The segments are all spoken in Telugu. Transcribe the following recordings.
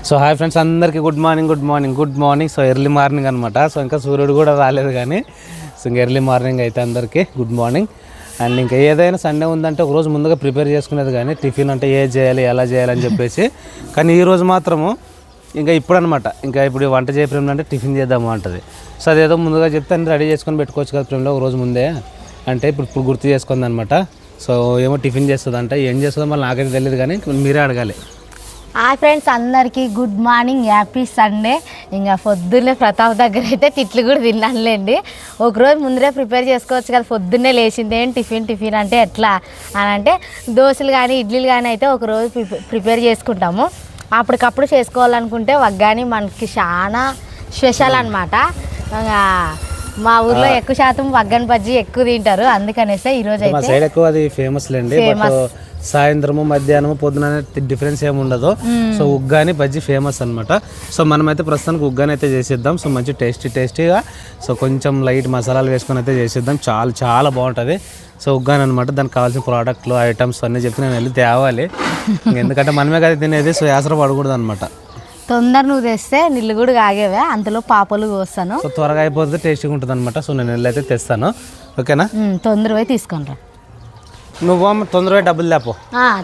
సో హాయ్ ఫ్రెండ్స్ అందరికీ good morning. So early morning అనమాట. సో ఇంకా సూర్యుడు కూడా రాలేదు కానీ సో ఇంకా ఎర్లీ మార్నింగ్ అయితే అందరికీ గుడ్ మార్నింగ్. అండ్ ఇంకా ఏదైనా సండే ఉందంటే ఒకరోజు ముందుగా ప్రిపేర్ చేసుకునేది కానీ టిఫిన్ అంటే ఏ చేయాలి ఎలా చేయాలని చెప్పేసి. కానీ ఈరోజు మాత్రము ఇంకా ఇప్పుడు అనమాట ఇంకా ఇప్పుడు వంట చేయ ప్రేమలో అంటే టిఫిన్ చేద్దాము అంటది. సో అదేదో ముందుగా చెప్తే అన్ని రెడీ చేసుకొని పెట్టుకోవచ్చు కదా ప్రేమలో ఒక రోజు ముందే అంటే ఇప్పుడు గుర్తు చేసుకుంది అనమాట. సో ఏమో టిఫిన్ చేస్తుంది అంటే ఏం చేస్తుందో మళ్ళీ నాకైతే తెలియదు కానీ మీరే అడగాలి. హాయ్ ఫ్రెండ్స్ అందరికీ గుడ్ మార్నింగ్, హ్యాపీ సండే. ఇంకా పొద్దున్నే ప్రతాప్ దగ్గర అయితే తిట్లు కూడా తిన్నానులేండి. ఒకరోజు ముందరే ప్రిపేర్ చేసుకోవచ్చు కదా, పొద్దున్నే లేచింది ఏం టిఫిన్ అంటే ఎట్లా అని అంటే దోశలు కానీ ఇడ్లీలు కానీ అయితే ఒకరోజు ప్రిపేర్ చేసుకుంటాము. అప్పటికప్పుడు చేసుకోవాలనుకుంటే వగ్గాని మనకి చాలా స్పెషల్ అనమాట. మా ఊర్లో ఎక్కువ శాతం వగ్గని బజ్జీ ఎక్కువ తింటారు, అందుకనేసి ఈరోజు అయితే సైడ్ ఎక్కువ అది ఫేమస్ లేండి. సాయంత్రము మధ్యాహ్నము పొద్దున డిఫరెన్స్ ఏమి ఉండదు. సో ఉగ్గాని బజ్జీ ఫేమస్ అనమాట. సో మనమైతే ప్రస్తుతానికి ఉగ్గాని అయితే చేసేద్దాం. సో మంచి టేస్టీగా సో కొంచెం లైట్ మసాలాలు వేసుకొని అయితే చేసేద్దాం. చాలా బాగుంటుంది. సో ఉగ్గాని అనమాట. దానికి కావాల్సిన ప్రోడక్ట్లు ఐటమ్స్ అన్నీ చెప్పి నేను వెళ్ళి తేవాలి, ఎందుకంటే మనమే కదా తినేది. సో యాసర పడకూడదు అనమాట. తొందర నువ్వు తెస్తే నీళ్ళు కూడా కాగేవే, అంతలో పాపలు కోస్తాను. సో త్వరగా అయిపోతే టేస్టీగా ఉంటుంది అనమాట. సో నేను వెళ్ళి అయితే తెస్తాను, ఓకేనా? తొందర పోయి తీసుకుంటా. నువ్వు తొందరగా డబ్బులు లేపో,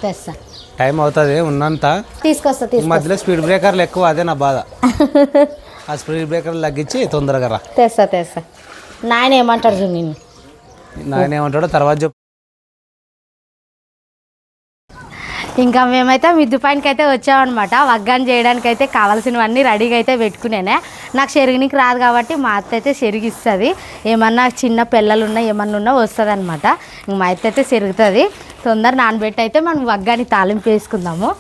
తెస్తా. టైం అవుతుంది ఉన్నంత తీసుకొస్తా. మధ్యలో స్పీడ్ బ్రేకర్లు ఎక్కువ, అదే నా బాధ. ఆ స్పీడ్ బ్రేకర్లు తగ్గించి తొందరగా రా. తెస్తా. నాయన ఏమంటాడు చూ, నిన్ను నాయన ఏమంటాడో తర్వాత చెప్పు. ఇంకా మేమైతే మిద్దు పైనకి అయితే వచ్చామన్నమాట. వగ్గాని చేయడానికి అయితే కావాల్సినవన్నీ రెడీగా అయితే పెట్టుకునేనే. నాకు చెరుగునికి రాదు కాబట్టి మా అత్త అయితే చెరిగిస్తుంది. ఏమన్నా చిన్న పిల్లలు ఉన్నా ఏమన్నా ఉన్నా వస్తుంది అనమాట. ఇంక మా అత్త అయితే చెరుగుతుంది. తొందర నానబెట్టి అయితే మనం వగ్గాని తాలింపు వేసుకుందాము.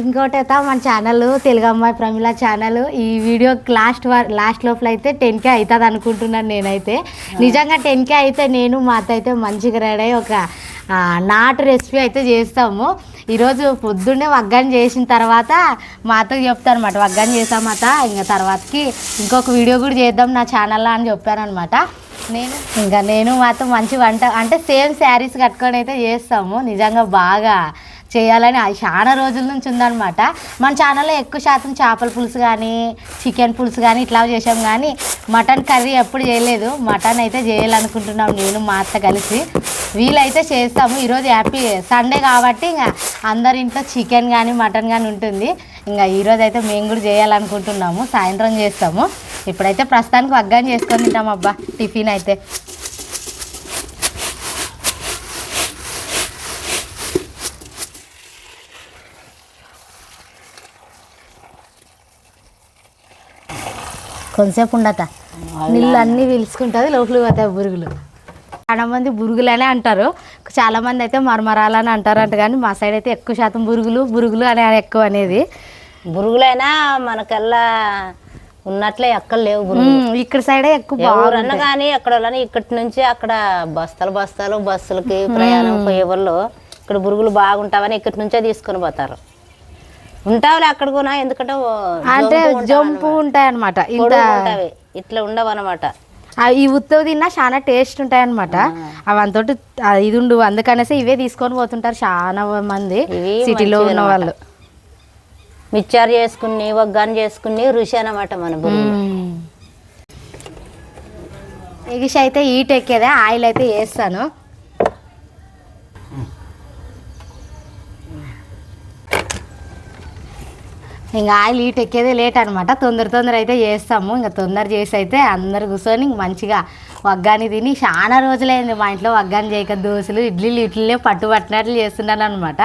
ఇంకోటి అయితే మన ఛానల్ తెలుగు అమ్మాయి ప్రమిళ ఛానల్ ఈ వీడియో లాస్ట్ లోపల అయితే 10K అవుతుంది అనుకుంటున్నాను నేనైతే. నిజంగా 10K అయితే నేను మా అత్త అయితే మంచిగా రెడీ అయ్యి ఒక నాటు రెసిపీ అయితే చేస్తాము. ఈరోజు పొద్దున్నే వగ్గాని చేసిన తర్వాత మా అత్తకు చెప్తాను అనమాట, వగ్గాని చేసాం అత్త, ఇంకా తర్వాతకి ఇంకొక వీడియో కూడా చేద్దాం నా ఛానల్లో అని చెప్పాను అనమాట. నేను మాత్రం మంచి వంట అంటే సేమ్ శారీస్ కట్టుకొని అయితే చేస్తాము. నిజంగా బాగా చేయాలని చాలా రోజుల నుంచి ఉందన్నమాట. మన ఛానల్లో ఎక్కువ శాతం చేపల పులుసు కానీ చికెన్ పులుసు కానీ ఇట్లా చేసాం, కానీ మటన్ కర్రీ ఎప్పుడు చేయలేదు. మటన్ అయితే చేయాలనుకుంటున్నాం నేను మా అత్త కలిసి. వీలైతే చేస్తాము. ఈరోజు హ్యాపీ సండే కాబట్టి ఇంకా అందరి ఇంట్లో చికెన్ కానీ మటన్ కానీ ఉంటుంది. ఇంకా ఈరోజు అయితే మేము కూడా చేయాలనుకుంటున్నాము, సాయంత్రం చేస్తాము. ఇప్పుడైతే ప్రస్తుతానికి వగ్గాని చేసుకొని తింటాం అబ్బా టిఫిన్ అయితే. కొంతసేపు ఉండట నీళ్ళు అన్నీ పీల్చుకుంటుంది, లోపలికి పోతాయి బురుగులు. చాలా మంది బురుగులనే అంటారు, చాలామంది అయితే మరమరాలని అంటారంట. కానీ మా సైడ్ అయితే ఎక్కువ శాతం బురుగులు అనే ఎక్కువ అనేది. బురుగులైనా మనకల్లా ఉన్నట్లే ఎక్కడ లేవు బురుగులు. ఇక్కడ సైడే ఎక్కువ ఎవరన్నా కానీ ఎక్కడ ఇక్కడి నుంచి అక్కడ బస్తాలు బస్సులకి ప్రయాణం పోయే వాళ్ళు ఇక్కడ బురుగులు బాగుంటావని ఇక్కడి నుంచే తీసుకొని పోతారు. ఉంటావులే అక్కడ కూడా, ఎందుకంటే అంటే జంపు ఉంటాయి అనమాట, ఇట్లా ఉండవు అనమాట. ఈ ఉత్తవి తిన్నా చాలా టేస్ట్ ఉంటాయి అనమాట. అవంతోటి ఇది ఉండు, అందుకనేసి ఇవే తీసుకొని పోతుంటారు చాలా మంది సిటీలో ఉన్న వాళ్ళు. మిక్చర్ చేసుకుని వగ్గాని చేసుకుని రుచి అనమాట మన బురుగులు. ఎగిసి అయితే ఈట్ ఎక్కేదే, ఆయిల్ అయితే వేస్తాను. ఇంకా ఆయిల్ ఈట్ ఎక్కేదే లేట్ అనమాట. తొందర అయితే చేస్తాము. ఇంకా తొందర చేసి అయితే అందరు కూర్చొని మంచిగా వగ్గాని తిని. చాలా రోజులైంది మా ఇంట్లో వగ్గాని చేయక, దోశలు ఇడ్లీలే పట్టినట్లు చేస్తున్నాను అనమాట.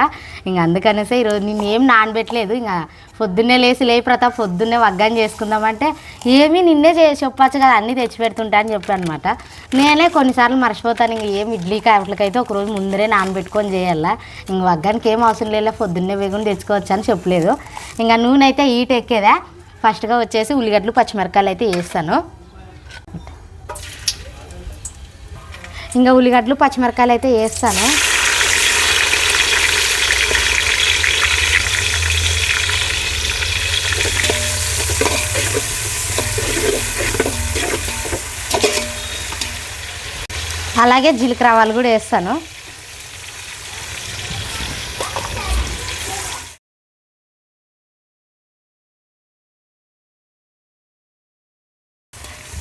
ఇంక అందుకనేసి ఈరోజు నేను ఏం నానబెట్టలేదు. ఇంకా పొద్దున్నే లేచి ప్రతాప్ పొద్దున్నే వగ్గాని చేసుకుందామంటే ఏమీ నిన్నే చెప్పచ్చు కదా, అన్నీ తెచ్చి పెడుతుంటా అని చెప్పాను అనమాట. నేనే కొన్నిసార్లు మర్చిపోతాను. ఇంక ఏం ఇడ్లీ కాయట్లకైతే ఒకరోజు ముందరే నానబెట్టుకొని చేయాలా. ఇంక వగ్గానికి ఏం అవసరం లేదు, పొద్దున్నే వేగుని తెచ్చుకోవచ్చు అని చెప్పలేదు. ఇంకా నూనె అయితే ఈట్ ఎక్కేదా. ఫస్ట్గా వచ్చేసి ఉల్లిగడ్డలు పచ్చిమిరపకాయలు అయితే వేస్తాను. ఇంకా ఉల్లిగడ్డలు పచ్చిమిరపకాయలు అయితే వేస్తాను. అలాగే జీలకర్ర ఆవాలు కూడా వేస్తాను.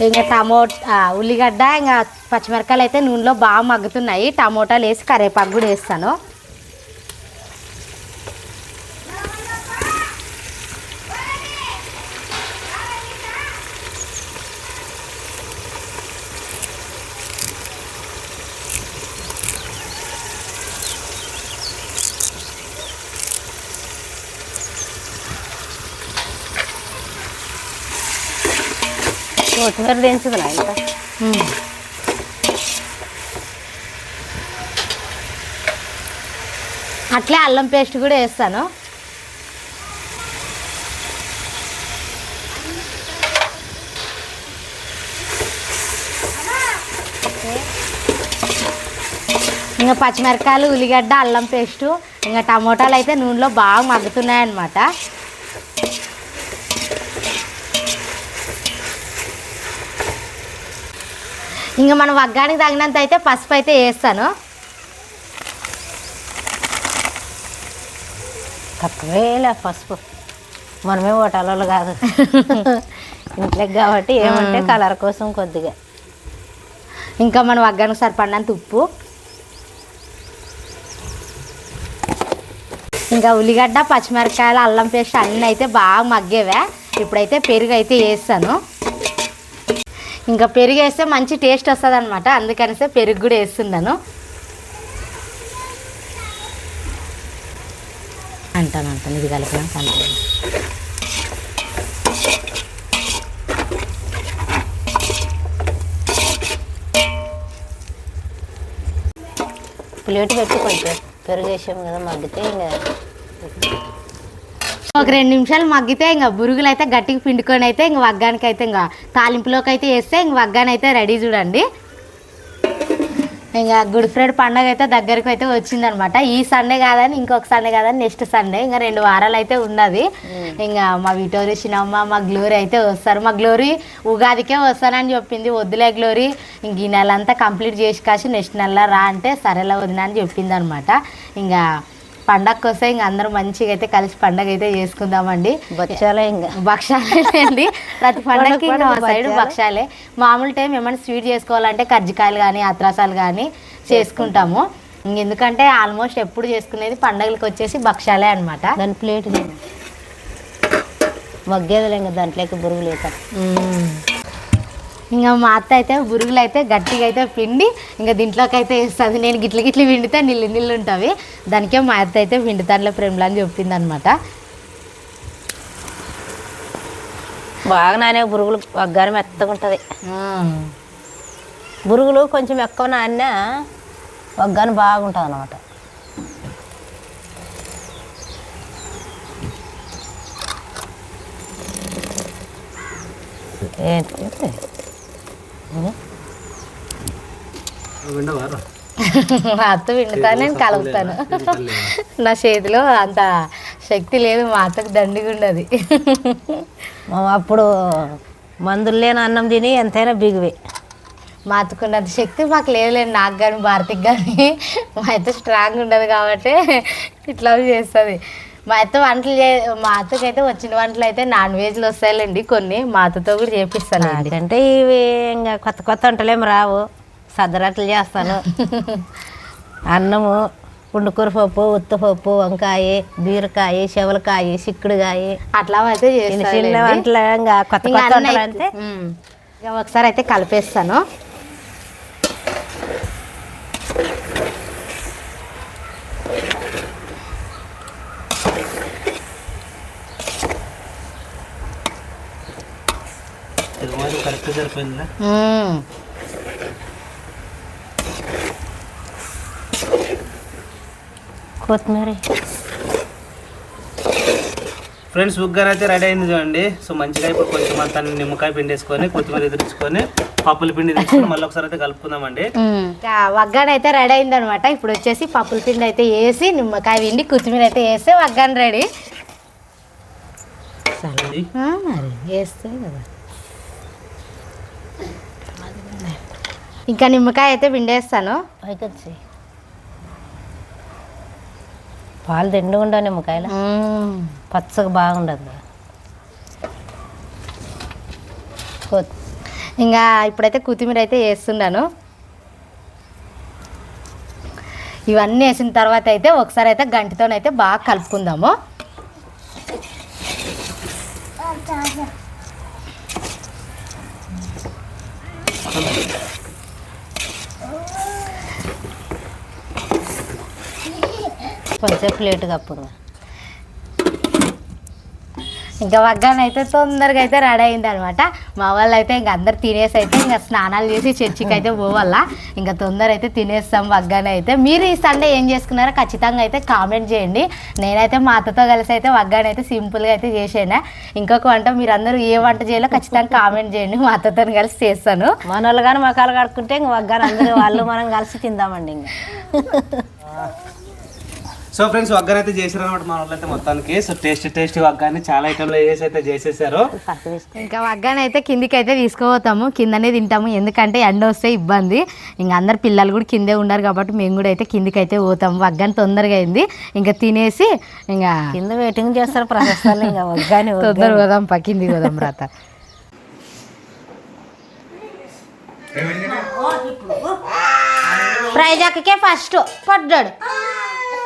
ఇంకా ఉల్లిగడ్డ ఇంకా పచ్చిమిరకాయలు అయితే నూనెలో బాగా మగ్గుతున్నాయి. టమోటాలు వేసి కరివేపాకు కూడా వేస్తాను. కొత్తిమీర దించుతున్నా ఇంకా. అట్లే అల్లం పేస్ట్ కూడా వేస్తాను. ఇంకా పచ్చిమిరకాయలు ఉల్లిగడ్డ అల్లం పేస్టు ఇంకా టమోటాలు అయితే నూనెలో బాగా మగ్గుతున్నాయన్నమాట. ఇంకా మనం వగ్గానికి తగినంత అయితే పసుపు అయితే వేస్తాను. తక్కువేలే పసుపు, మనమే ఓటాలలో కాదు ఇంట్లోకి కాబట్టి ఏమంటే కలర్ కోసం కొద్దిగా. ఇంకా మనం వగ్గానికి సరిపడినంత ఉప్పు, ఇంకా ఉల్లిగడ్డ పచ్చిమిరకాయలు అల్లం పేస్ట్ అన్నీ అయితే బాగా మగ్గేవే. ఇప్పుడైతే పెరుగు అయితే వేస్తాను. ఇంకా పెరుగు వేస్తే మంచి టేస్ట్ వస్తుంది అనమాట, అందుకనిసే పెరుగు కూడా వేస్తున్నాను. అంటాను ఇది కలిపినాక అంటాను. ప్లేట్ పెట్టి కొంచెం పెరుగు వేసాము కదా మగ్గితే ఇంకా ఒక 2 నిమిషాలు మగ్గితే ఇంకా బురుగులు అయితే గట్టిగా పిండుకొని అయితే ఇంక వగ్గానికి అయితే ఇంకా తాలింపులోకి అయితే వేస్తే ఇంక వగ్గాని అయితే రెడీ చూడండి. ఇంకా గుడ్ ఫ్రైడే పండుగ అయితే దగ్గరికి అయితే వచ్చిందనమాట. ఈ సండే కాదని ఇంకొక సండే కాదని నెక్స్ట్ సండే ఇంకా 2 వారాలు అయితే ఉన్నది. ఇంకా మా విటోరి చిన్నమ్మ మా గ్లోరీ అయితే వస్తారు. మా గ్లోరీ ఉగాదికే వస్తానని చెప్పింది. వద్దులే గ్లోరీ ఇంక ఈ నెల అంతా కంప్లీట్ చేసి కాసి నెక్స్ట్ నెల రా అంటే సరేలా వదిన అని చెప్పింది అనమాట. ఇంకా పండగకి వస్తే ఇంక అందరూ మంచిగా అయితే కలిసి పండగ అయితే చేసుకుందామండి. బచ్చాలే ఇంకా భక్షాలేండి ప్రతి పండగకి ఇంకా మా సైడ్ భక్షాలే. మామూలు టైం ఏమైనా స్వీట్ చేసుకోవాలంటే కజ్జికాయలు కానీ అత్రాసాలు కానీ చేసుకుంటాము. ఎందుకంటే ఆల్మోస్ట్ ఎప్పుడు చేసుకునేది పండగలకు వచ్చేసి భక్షాలే అనమాట. దాని ప్లేట్ మగ్గేదిలే ఇంకా దాంట్లోకి బురుగులు వేస్తాం. ఇంకా మా అత్త అయితే బురుగులు అయితే గట్టిగా అయితే పిండి ఇంకా దీంట్లోకి అయితే వేస్తుంది. నేను గిట్ల పిండితే నీళ్ళు ఉంటుంది. దానికే మా అత్త అయితే పిండితాన్లో ప్రేమలు అని చెప్పింది అనమాట. బాగా నానే బురుగులు వగ్గాని మెత్తగా ఉంటుంది. బురుగులు కొంచెం ఎక్కువ నాన్న వగ్గాని బాగుంటుంది అన్నమాట. ఏంటి అత్త పిండుతాను, నేను కలుపుతాను. నా చేతిలో అంత శక్తి లేదు, మా అత్తకు దండిగా ఉండదు. అప్పుడు మందులు లేని అన్నం తిని ఎంతైనా బిగువే. మా అత్తకున్నంత శక్తి మాకు లేదులేండి, నాకు కానీ భారతికి కానీ. మా అత్త స్ట్రాంగ్ ఉండదు కాబట్టి ఇట్లా చేస్తుంది. మా అత్త మా అత్తకైతే వచ్చిన వంటలు అయితే నాన్ వెజ్లు వస్తాయిలేండి కొన్ని. మా అత్తతో కూడా చేపిస్తాను. అంటే ఇవి ఇంకా కొత్త కొత్త వంటలేమి రావు. సద్దరట్లు చేస్తాను. అన్నము, పుండుకూర పప్పు, ఉత్తపప్పు, వంకాయ, బీరకాయ, చెవలకాయ, చిక్కుడుకాయ అట్లా అయితే చిన్న వంటలు ఇంకా కొత్త కొత్త వంటలు అంటే ఇంకా ఒకసారి అయితే కలిపేస్తాను. కరెక్ట్ సరిపోయిందా? కొత్తిమీర ఫ్రెండ్స్ ఉగ్గాని అయితే రెడీ అయింది చూడండి. సో మంచిగా ఇప్పుడు కొంచెం అంతా నిమ్మకాయ పిండి వేసుకొని కొత్తిమీర ఎదుర్చుకొని పప్పుల పిండి తెచ్చుకొని మళ్ళీ ఒకసారి అయితే కలుపుకుందామండి. వగ్గాని అయితే రెడీ అయింది అనమాట. ఇప్పుడు వచ్చేసి పప్పుల పిండి అయితే వేసి నిమ్మకాయ పిండి కొత్తిమీర అయితే వేస్తే వగ్గాని రెడీ. మరి వేస్తే కదా ఇంకా నిమ్మకాయ అయితే పిండేస్తాను. పైకి వచ్చి పాలు తిండి ఉండవు నిమ్మకాయలు పచ్చగా బాగుండదు. ఇంకా ఇప్పుడైతే కొత్తిమీర అయితే వేస్తున్నాను. ఇవన్నీ వేసిన తర్వాత అయితే ఒకసారి అయితే గంటితోనైతే బాగా కలుపుకుందాము. కొంచెం ప్లేట్ కప్పుడు. ఇంకా వగ్గాన అయితే తొందరగా అయితే రెడీ అయింది అనమాట. మా వాళ్ళు అయితే ఇంకా అందరు తినేసి అయితే ఇంకా స్నానాలు చేసి చర్చికి అయితే పోవాలా. ఇంకా తొందర అయితే తినేస్తాం వగ్గాన అయితే. మీరు ఈ సండే ఏం చేసుకున్నారో ఖచ్చితంగా అయితే కామెంట్ చేయండి. నేనైతే మా అత్తతో కలిసి అయితే వగ్గాన అయితే సింపుల్గా అయితే చేసాను. ఇంకొక వంట మీరు అందరూ ఏ వంట చేయాలో ఖచ్చితంగా కామెంట్ చేయండి. మా అత్తతో కలిసి చేస్తాను. మన వాళ్ళు కానీ మకాలు కడుక్కుంటే ఇంక వగ్గాను అందరూ వాళ్ళు మనం కలిసి తిందామండి. ఇంకా సో ఫ్రెండ్స్ వగ్గాని అయితే చేసారు అనమాట మన వాళ్ళు అయితే మొత్తానికి. సో టేస్టీ వగ్గాని చాలా ఐటెంలో వేసి అయితే చేసేసారు. ఇంకా వగ్గాని అయితే కిందికి అయితే తీసుకుపోతాము. కిందనే తింటాము, ఎందుకంటే ఎండ వస్తే ఇబ్బంది. ఇంకా అందరు పిల్లలు కూడా కిందే ఉన్నారు కాబట్టి మేము కూడా అయితే కిందికి అయితే పోతాము. వగ్గాని తొందరగా అయింది, ఇంకా తినేసి ఇంకా కింద వెయిటింగ్ చేస్తారు ప్రశస్తాలు. ఇంకా వగ్గాని తొందర పోదాం కిందికి పోదాం రాత. ప్రైజ్ అక్కకే ఫస్ట్ పడ్డాడు.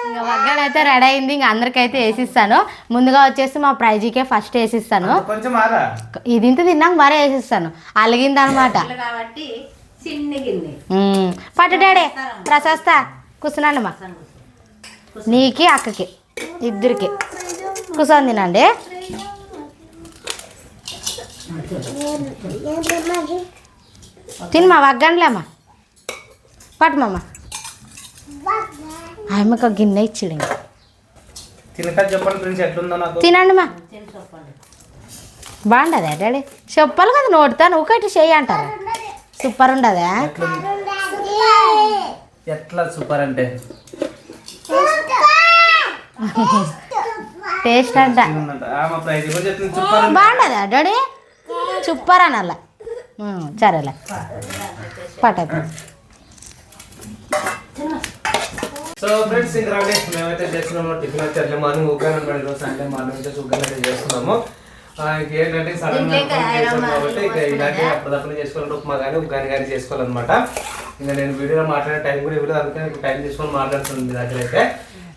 ఇంకా వగ్గాని అయితే రెడీ అయింది. ఇంకా అందరికైతే వేసిస్తాను. ముందుగా వచ్చేసి మా ప్రైజీకే ఫస్ట్ వేసిస్తాను. ఇది ఇంత తిన్నాక మరీ వేసిస్తాను. అలిగింది అనమాట. పట్టుడాడే ప్రశస్త కూర్చున్నాను మా నీకి అక్కకి ఇద్దరికి కూర్చొని తినండి. తినమా వగ్గానిలేమ్మా పట్టుమమ్మ. ఆమెకు గిన్నె ఇచ్చిడు. తినండి మా బాగుండదా డాడీ? చెప్పాలి కదా నోటితో ఒకటి చెయ్యి అంటారు. సూపర్ ఉండదా? ఎట్లా సూపర్ అంటే టేస్ట్ అంట బాగుండదా డాడీ? సూపర్ అనాల. సరేలే పట్టదు. సో ఫ్రెండ్స్ ఇంకా రండి, మేమైతే చేస్తున్నాము టిఫిన్ అయితే ఎర్లీ మార్నింగ్ ఉగ్గాని అనమాట. ఈరోజు సండే మార్నింగ్ వచ్చేసి ఉగ్గాని అయితే చేస్తున్నాము. ఇంకేంటంటే సడన్ కాబట్టి ఇక ఇలాంటి అప్పుడప్పుడు చేసుకోవాలంటే ఉప్మా కానీ ఉగ్గాని కానీ చేసుకోవాలన్నమాట. ఇంకా నేను వీడియోలో మాట్లాడే టైం కూడా ఇవ్వలేదు, అందుకని టైం తీసుకొని మాట్లాడుతున్నాను మీ దగ్గర అయితే.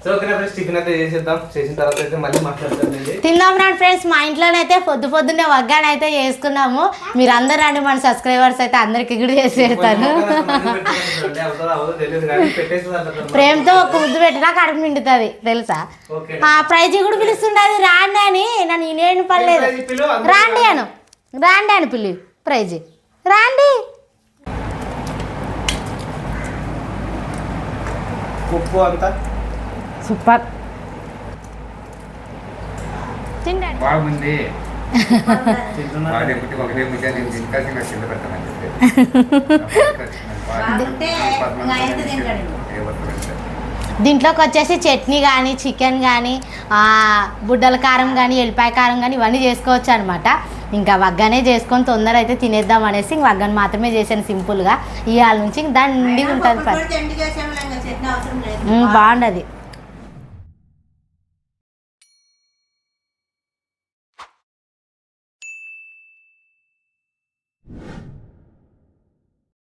సో ఓకే ఫ్రెండ్స్ టిఫిన్ అయితే చేసేద్దాం. చేసిన తర్వాత అయితే మళ్ళీ మాట్లాడుతానండి. తిందాం రండి ఫ్రెండ్స్. మా ఇంట్లోనైతే పొద్దున్నే వగ్గాని అయితే చేసుకున్నాము. మీరు అందరు రండి, మన సబ్స్క్రైబర్స్ అయితే అందరికి కూడా చేసి పెడతాను. ప్రేమతో ఒక ముద్దు పెట్టినా కడుపు నిండుతుంది తెలుసా? ఆ ప్రైజ్ కూడా పిలుస్తుండది రాండి అని. నన్ను నేను పర్లేదు రాండి అని పిల్లి ప్రైజ్ రాండి. ఉప్పు అంతా సూపర్ తిండండి. బాగుంది. దీంట్లోకి వచ్చేసి చట్నీ కానీ చికెన్ కానీ బుడ్డల కారం కానీ ఎల్లిపాయ కారం కానీ ఇవన్నీ చేసుకోవచ్చు అనమాట. ఇంకా వగ్గానే చేసుకొని తొందర అయితే తినేద్దాం అనేసి ఇంక వగ్గాని మాత్రమే చేశాను సింపుల్గా. ఇవాళ నుంచి దండిగా ఉంటుంది. బాగుండదు